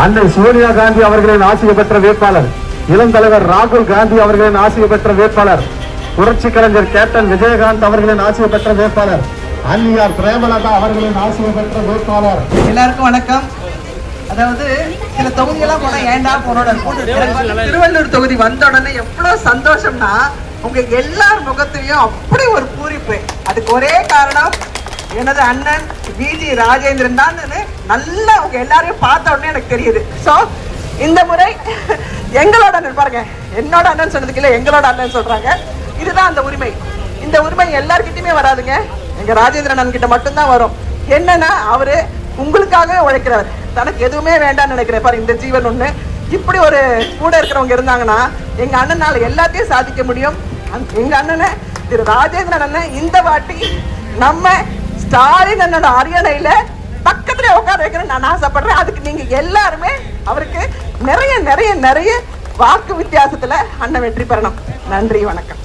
அன்னை சோனியா காந்தி அவர்களின் ஆசியை பெற்ற வேட்பாளர், இளம் தலைவர் ராகுல் காந்தி அவர்களின் ஆசியை பெற்ற வேட்பாளர், புரட்சி கலைஞர் கேப்டன் விஜயகாந்த் அவர்களின் ஆசியை பெற்ற வேட்பாளர், அன்னியார் பிரேமலதா அவர்களின் ஆசியை பெற்ற வேட்பாளர். எல்லாருக்கும் வணக்கம். அதாவது சில தொகுதியெல்லாம் போனா ஏண்டா போனோட திருவள்ளூர் தொகுதி வந்த உடனே எவ்வளவு சந்தோஷம்னா உங்க எல்லார் முகத்திலையும் அப்படி ஒரு பூரிப்பு. அதுக்கு ஒரே காரணம் எனது அண்ணன் விஜி ராஜேந்திரன் தான். நல்லா உங்க எல்லாரையும் பார்த்த உடனே எனக்கு தெரியுது. ஸோ இந்த முறை எங்களோட அண்ணன் பாருங்க, என்னோட அண்ணன் சொன்னதுக்கு இல்லை, எங்களோட அண்ணன் சொல்றாங்க. இதுதான் அந்த உரிமை. இந்த உரிமை எல்லார்கிட்டயுமே வராதுங்க, எங்க ராஜேந்திரன் அண்ணன் கிட்ட மட்டும்தான் வரும். என்னன்னா அவரு உங்களுக்காகவே உழைக்கிறவர், தனக்கு எதுவுமே வேண்டாம்னு நினைக்கிறேன். பாரு, இந்த ஜீவன் ஒண்ணு இப்படி ஒரு கூட இருக்கிறவங்க இருந்தாங்கன்னா எங்க அண்ணனால எல்லாத்தையும் சாதிக்க முடியும். எங்க அண்ணனை திரு ராஜேந்திரன் அண்ணன் இந்த வாட்டி நம்ம ஸ்டாலின் அண்ணனோட அரியணையில பக்கத்துல உட்கார வைக்கணும்னு நான் ஆசைப்படுறேன். அதுக்கு நீங்க எல்லாருமே அவருக்கு நிறைய நிறைய நிறைய வாக்கு வித்தியாசத்துல அண்ணன் வெற்றி பெறணும். நன்றி, வணக்கம்.